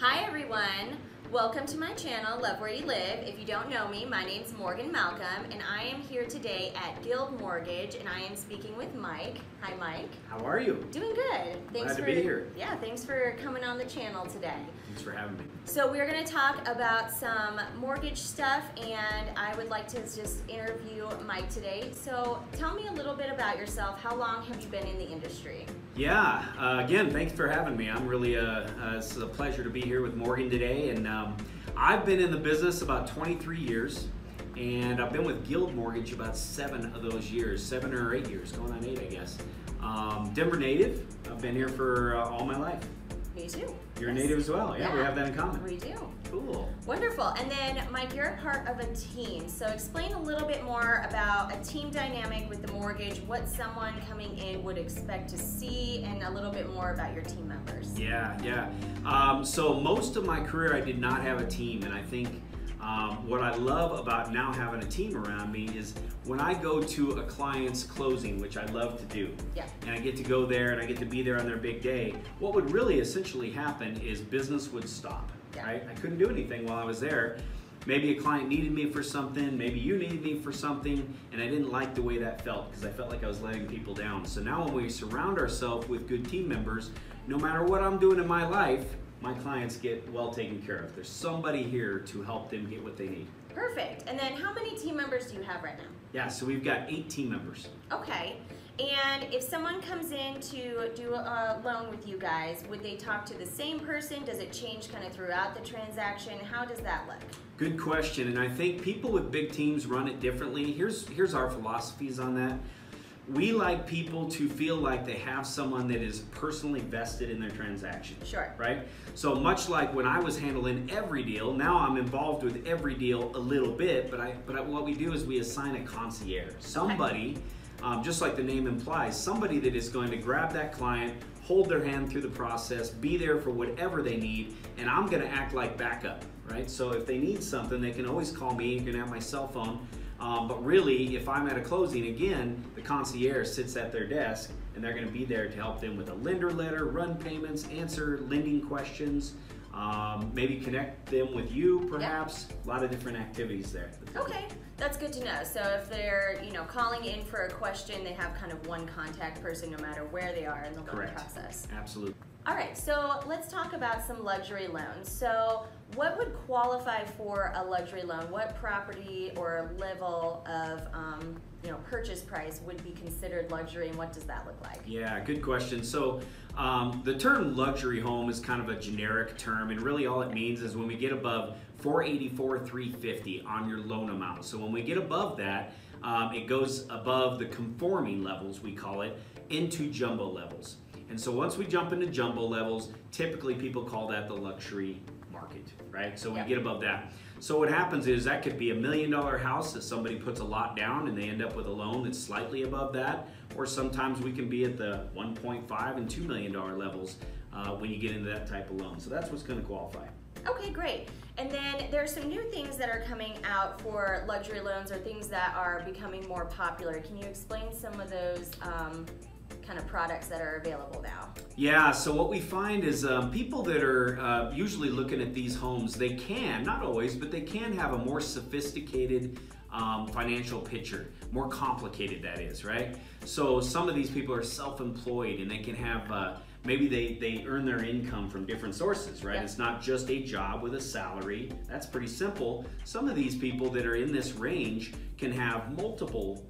Hi everyone, welcome to my channel, Love Where You Live. If you don't know me, my name's Morgan Malcolm and I am here today at Guild Mortgage and I am speaking with Mike. Hi Mike. How are you? Doing good. Glad to be here. Yeah, thanks for coming on the channel today. Thanks for having me. So we're going to talk about some mortgage stuff and I would like to just interview Mike today. So tell me a little bit about yourself. How long have you been in the industry? Yeah, again, thanks for having me. I'm really, it's a pleasure to be here with Morgan today. And I've been in the business about 23 years and I've been with Guild Mortgage about 7 of those years, 7 or 8 years, going on 8, I guess. Denver native, I've been here for all my life. Me too. You're a native as well. Yeah, we have that in common. We do. Cool. Wonderful. And then, Mike, you're a part of a team. So explain a little bit more about a team dynamic with the mortgage, what someone coming in would expect to see, and a little bit more about your team members. Yeah. So most of my career, I did not have a team, and I think what I love about now having a team around me is when I go to a client's closing, which I love to do, and I get to go there and I get to be there on their big day, what would really essentially happen is business would stop, right? I couldn't do anything while I was there. Maybe a client needed me for something, maybe you needed me for something, and I didn't like the way that felt because I felt like I was letting people down. So now when we surround ourselves with good team members, no matter what I'm doing in my life, my clients get well taken care of. There's somebody here to help them get what they need. Perfect. And then how many team members do you have right now? Yeah, so we've got 8 team members. Okay. And if someone comes in to do a loan with you guys, would they talk to the same person? Does it change kind of throughout the transaction? How does that look? Good question, and I think people with big teams run it differently. Here's our philosophies on that. We like people to feel like they have someone that is personally vested in their transaction. Sure. Right? So much like when I was handling every deal, now I'm involved with every deal a little bit, but what we do is we assign a concierge. Somebody, just like the name implies, somebody that is going to grab that client, hold their hand through the process, be there for whatever they need, and I'm going to act like backup, right? So if they need something, they can always call me. You can have my cell phone. But really, if I'm at a closing, again, the concierge sits at their desk and they're going to be there to help them with a lender letter, run payments, answer lending questions, maybe connect them with you, perhaps. A lot of different activities there. Okay, that's good to know. So if they're, calling in for a question, they have kind of one contact person no matter where they are in the loan process. Absolutely. All right, so let's talk about some luxury loans. So what would qualify for a luxury loan? What property or level of purchase price would be considered luxury, and what does that look like? Yeah, good question. So the term luxury home is kind of a generic term, and really all it means is when we get above 484, 350 on your loan amount. So when we get above that, it goes above the conforming levels, we call it, into jumbo levels. And so once we jump into jumbo levels, typically people call that the luxury market, right? So we get above that. So what happens is that could be $1 million house that somebody puts a lot down and they end up with a loan that's slightly above that. Or sometimes we can be at the 1.5 and $2 million levels when you get into that type of loan. So that's what's going to qualify. Okay, great. And then there's some new things that are coming out for luxury loans or things that are becoming more popular. Can you explain some of those kind of products that are available now? Yeah, so what we find is people that are usually looking at these homes, they can, not always, but they can have a more sophisticated financial picture, more complicated that is, right? So some of these people are self-employed and they can have, maybe they earn their income from different sources, right? It's not just a job with a salary. That's pretty simple. Some of these people that are in this range can have multiple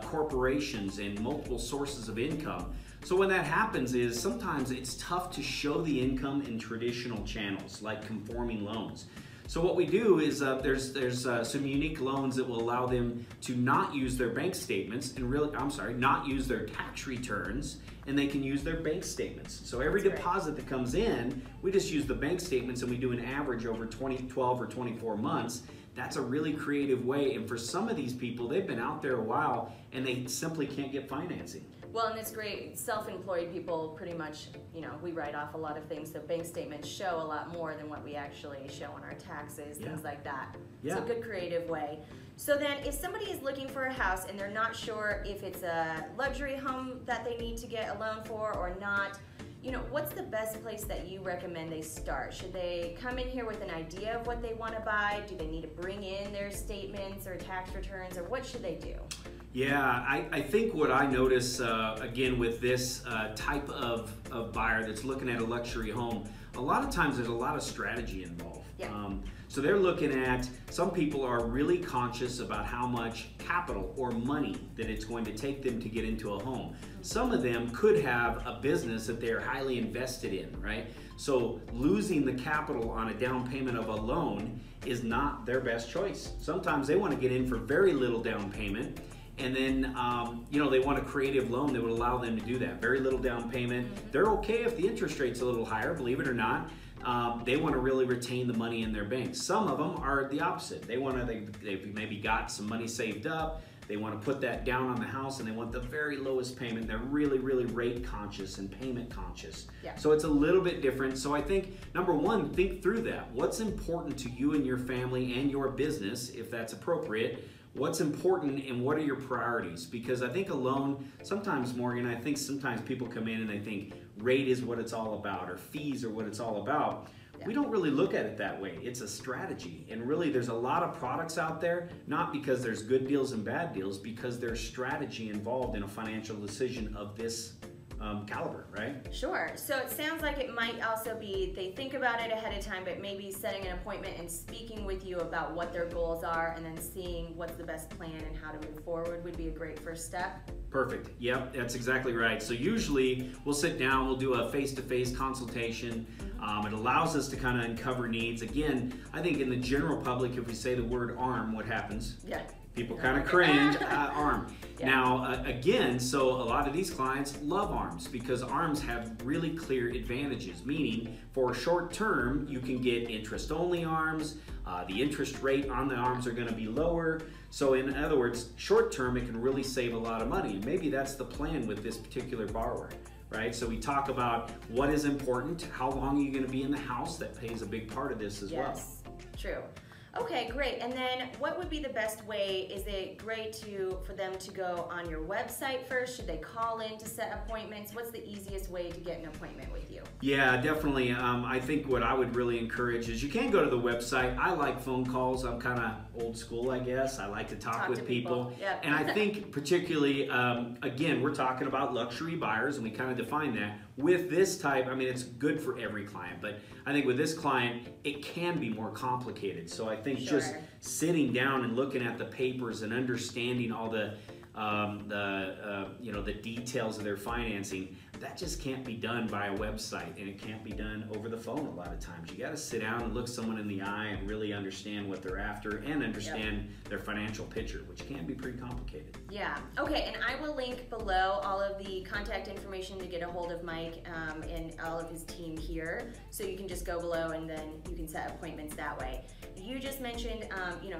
corporations and multiple sources of income. So when that happens is sometimes it's tough to show the income in traditional channels like conforming loans. So what we do is there's some unique loans that will allow them to not use their bank statements and not use their tax returns, and they can use their bank statements. So every deposit that comes in, we just use the bank statements and we do an average over 12 or 24 months. That's a really creative way, and for some of these people, they've been out there a while and they simply can't get financing. Well, and it's great. Self-employed people pretty much, we write off a lot of things, so bank statements show a lot more than what we actually show on our taxes, things like that. It's a good creative way. So then if somebody is looking for a house and they're not sure if it's a luxury home that they need to get a loan for or not, what's the best place that you recommend they start? Should they come in here with an idea of what they want to buy? Do they need to bring in their statements or tax returns, or what should they do? Yeah, I think what I notice, again, with this type of buyer that's looking at a luxury home, a lot of times there's a lot of strategy involved. Yeah. So they're looking at, some people are really conscious about how much capital or money that it's going to take them to get into a home. Some of them could have a business that they're highly invested in, right? So losing the capital on a down payment of a loan is not their best choice. Sometimes they want to get in for very little down payment, and then they want a creative loan that would allow them to do that. Very little down payment. They're okay if the interest rate's a little higher, believe it or not. They want to really retain the money in their bank. Some of them are the opposite. They've maybe got some money saved up. They want to put that down on the house, and they want the very lowest payment. They're really, really rate conscious and payment conscious. Yeah. So it's a little bit different. So I think, number one, think through that. What's important to you and your family and your business, if that's appropriate? What's important and what are your priorities? Because I think a loan, sometimes, Morgan, I think sometimes people come in and they think rate is what it's all about, or fees are what it's all about. Yeah. We don't really look at it that way. It's a strategy. And really, there's a lot of products out there, not because there's good deals and bad deals, because there's strategy involved in a financial decision of this caliber, right? Sure. So it sounds like it might also be they think about it ahead of time, but maybe setting an appointment and speaking with you about what their goals are, and then seeing what's the best plan and how to move forward would be a great first step. Perfect. Yep, that's exactly right. So usually we'll sit down, we'll do a face-to-face consultation. It allows us to kind of uncover needs. Again, I think in the general public, if we say the word ARM, what happens? Yeah. People kind of cringe, ARM. Yeah. Now, again, so a lot of these clients love ARMs because ARMs have really clear advantages, meaning for short term, you can get interest-only ARMs. The interest rate on the ARMs are going to be lower. So in other words, short term, it can really save a lot of money. And maybe that's the plan with this particular borrower, right? So we talk about what is important, how long are you going to be in the house? That plays a big part of this as well. Yes, true. Okay, great. And then what would be the best way? Is it great for them to go on your website first? Should they call in to set appointments? What's the easiest way to get an appointment with you? Yeah, definitely. I think what I would really encourage is you can go to the website. I like phone calls. I'm kind of old school, I guess. I like to talk with people. Yep. And I think particularly, again, we're talking about luxury buyers, and we kind of define that. With this type, I mean, it's good for every client, but I think with this client, it can be more complicated. So I think just sitting down and looking at the papers and understanding all the details of their financing, that just can't be done by a website, and it can't be done over the phone a lot of times. You got to sit down and look someone in the eye and really understand what they're after and understand their financial picture, which can be pretty complicated. Yeah. Okay, and I will link below all of the contact information to get a hold of Mike and all of his team here, so you can just go below and then you can set appointments that way. You just mentioned,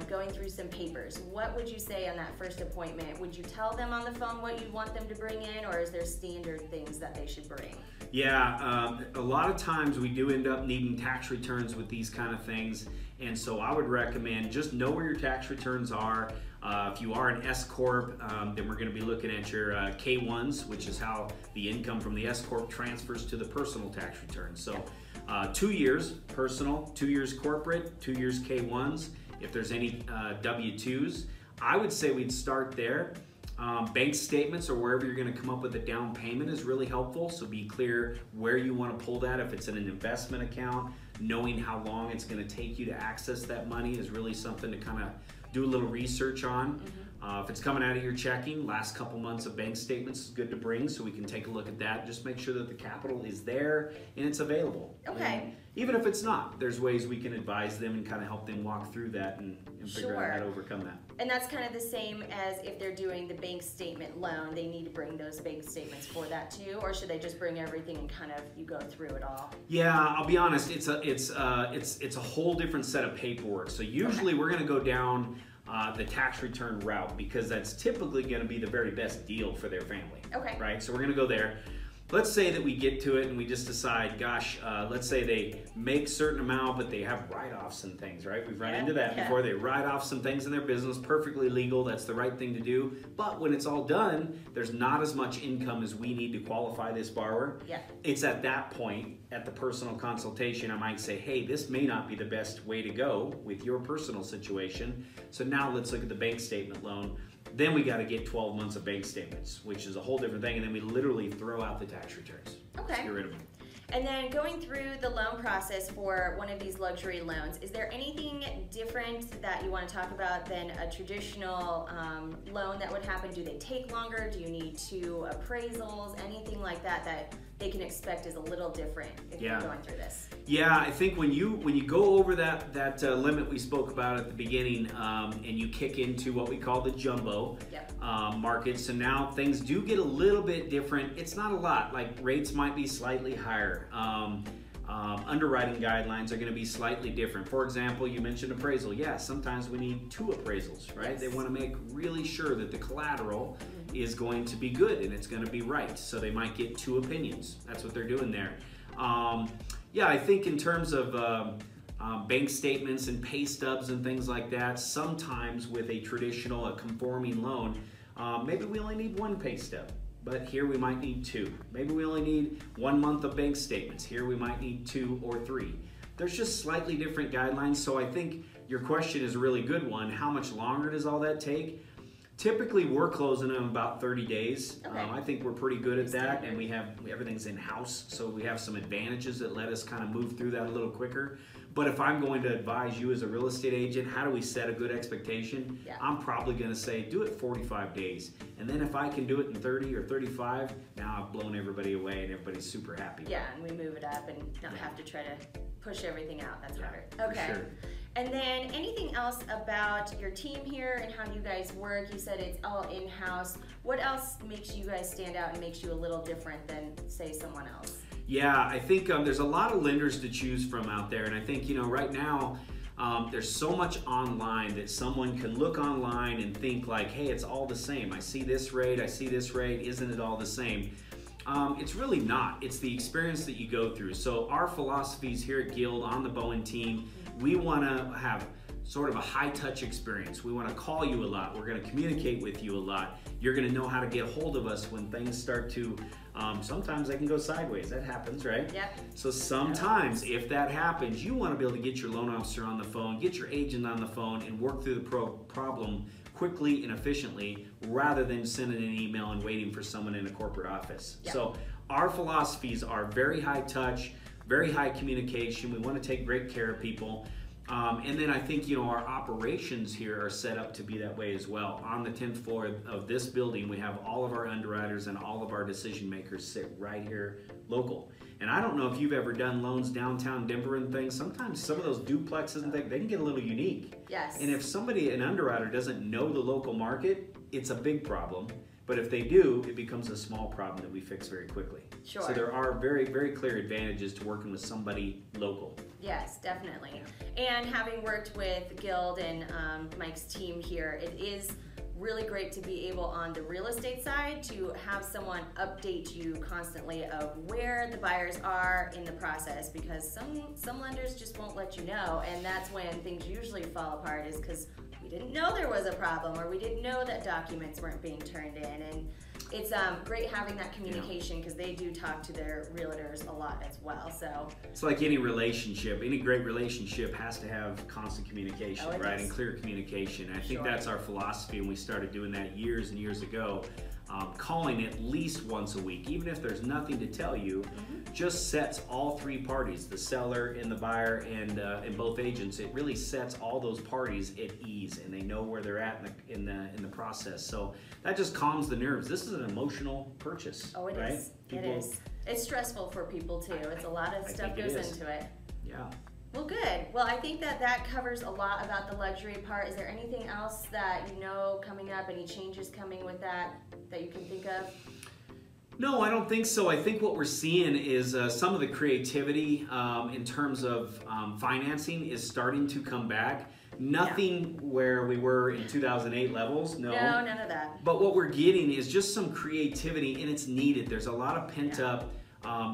going through some papers. What would you say on that first appointment? Would you tell them on the phone what you want them to bring in, or is there standard things that they should bring? Yeah, a lot of times we do end up needing tax returns with these kind of things, and so I would recommend just know where your tax returns are. If you are an S-Corp, then we're going to be looking at your K-1s, which is how the income from the S-Corp transfers to the personal tax return. So 2 years personal, 2 years corporate, 2 years K-1s. If there's any W-2s, I would say we'd start there. Bank statements or wherever you're going to come up with a down payment is really helpful. So be clear where you want to pull that. If it's in an investment account, knowing how long it's going to take you to access that money is really something to kind of do a little research on. If it's coming out of your checking, last couple months of bank statements is good to bring, so we can take a look at that. Just make sure that the capital is there and it's available. Okay. And even if it's not, there's ways we can advise them and kind of help them walk through that and figure out how to overcome that. And that's kind of the same as if they're doing the bank statement loan, they need to bring those bank statements for that too, or should they just bring everything and kind of you go through it all? Yeah, I'll be honest, it's a whole different set of paperwork. So usually we're going to go down the tax return route because that's typically going to be the very best deal for their family. Okay. Right? So we're going to go there. let's say that we get to it and we just decide, gosh, let's say they make certain amount, but they have write-offs and things, right? We've run into that before. They write off some things in their business, perfectly legal. That's the right thing to do. But when it's all done, there's not as much income as we need to qualify this borrower. Yeah. It's at that point, at the personal consultation, I might say, hey, this may not be the best way to go with your personal situation. So now let's look at the bank statement loan. Then we got to get 12 months of bank statements, which is a whole different thing. And then we literally throw out the tax returns. Okay. Just get rid of them. And then going through the loan process for one of these luxury loans, is there anything different that you want to talk about than a traditional loan that would happen? Do they take longer? Do you need 2 appraisals? Anything like that that they can expect is a little different if you're going through this? Yeah, I think when you go over that limit we spoke about at the beginning, and you kick into what we call the jumbo market, so now things do get a little bit different. It's not a lot. Like rates might be slightly higher. Underwriting guidelines are going to be slightly different. For example, you mentioned appraisal. Yeah, sometimes we need 2 appraisals, right? Yes. They want to make really sure that the collateral is going to be good and it's going to be right. So they might get 2 opinions. That's what they're doing there. Yeah, I think in terms of bank statements and pay stubs and things like that, sometimes with a traditional, a conforming loan, maybe we only need 1 pay stub. But here we might need 2. Maybe we only need 1 month of bank statements. Here we might need 2 or 3. There's just slightly different guidelines. So I think your question is a really good one. How much longer does all that take? Typically, we're closing in about 30 days. Okay. I think we're pretty good at that, and everything's in-house, so we have some advantages that let us kind of move through that a little quicker. But if I'm going to advise you as a real estate agent, how do we set a good expectation? Yeah. I'm probably going to say, do it 45 days. And then if I can do it in 30 or 35, now I've blown everybody away and everybody's super happy. Yeah, and we move it up and not have to try to push everything out. That's harder. Okay. For sure. And then anything else about your team here and how you guys work? You said it's all in-house. What else makes you guys stand out and makes you a little different than, say, someone else? Yeah, I think there's a lot of lenders to choose from out there. And I think, right now, there's so much online that someone can look online and think like, hey, it's all the same. I see this rate, isn't it all the same? It's really not. It's the experience that you go through. So our philosophies here at Guild on the Bowen team, we want to have sort of a high-touch experience. We want to call you a lot. We're going to communicate with you a lot. You're going to know how to get hold of us when things start to, sometimes they can go sideways. That happens, right? Yep. So sometimes if that happens, you want to be able to get your loan officer on the phone, get your agent on the phone, and work through the problem quickly and efficiently rather than sending an email and waiting for someone in a corporate office. Yep. So our philosophies are very high touch, very high communication. We want to take great care of people. And then I think, our operations here are set up to be that way as well. On the 10th floor of this building, we have all of our underwriters and all of our decision makers sit right here local. And I don't know if you've ever done loans downtown Denver and things. Sometimes some of those duplexes and things, they can get a little unique. Yes. And if an underwriter doesn't know the local market, it's a big problem. But if they do, it becomes a small problem that we fix very quickly. Sure. So there are very, very clear advantages to working with somebody local. Yes, definitely. And having worked with Guild and Mike's team here, it is really great to be able on the real estate side to have someone update you constantly of where the buyers are in the process, because some lenders just won't let you know, and that's when things usually fall apart, is because we didn't know there was a problem or we didn't know that documents weren't being turned in. And it's great having that communication because they do talk to their realtors a lot as well. So it's like any relationship. Any great relationship has to have constant communication, right? And clear communication. I think that's our philosophy, and we started doing that years and years ago. Calling at least once a week, even if there's nothing to tell you, just sets all 3 parties, the seller and the buyer and both agents. It really sets all those parties at ease, and they know where they're at in the process. So that just calms the nerves. This is an emotional purchase. Oh, it right? is. It is. It's stressful for people too. It's a lot of stuff goes into it. Yeah. Well, good. Well, I think that covers a lot about the luxury part. Is there anything else that you know coming up, any changes coming with that you can think of? No, I don't think so. I think what we're seeing is some of the creativity in terms of financing is starting to come back. Nothing where we were in 2008 levels, no. No, none of that. But what we're getting is just some creativity, and it's needed. There's a lot of pent-up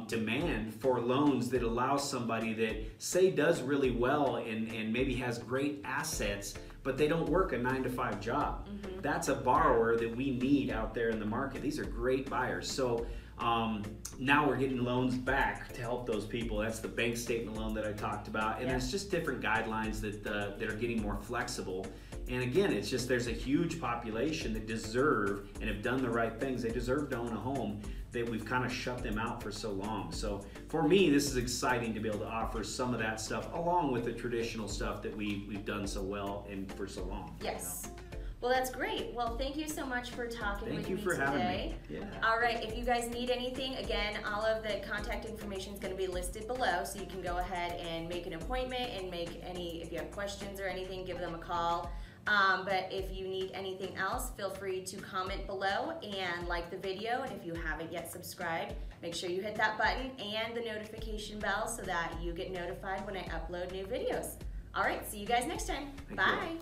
demand for loans that allow somebody that, say, does really well and maybe has great assets, but they don't work a 9-to-5 job. That's a borrower that we need out there in the market. These are great buyers. So now we're getting loans back to help those people. That's the bank statement loan that I talked about. And there's just different guidelines that are getting more flexible. And again, it's just there's a huge population that deserve and have done the right things. They deserve to own a home, that we've kind of shut them out for so long. So for me, this is exciting to be able to offer some of that stuff along with the traditional stuff that we've done so well and for so long. Yes. You know? Well, that's great. Well, thank you so much for talking with me today. Thank you for having me. Yeah. All right, if you guys need anything, again, all of the contact information is going to be listed below, so you can go ahead and make an appointment and if you have questions or anything, give them a call. But if you need anything else, feel free to comment below and like the video. And if you haven't yet subscribed, make sure you hit that button and the notification bell so that you get notified when I upload new videos. All right, see you guys next time. Bye.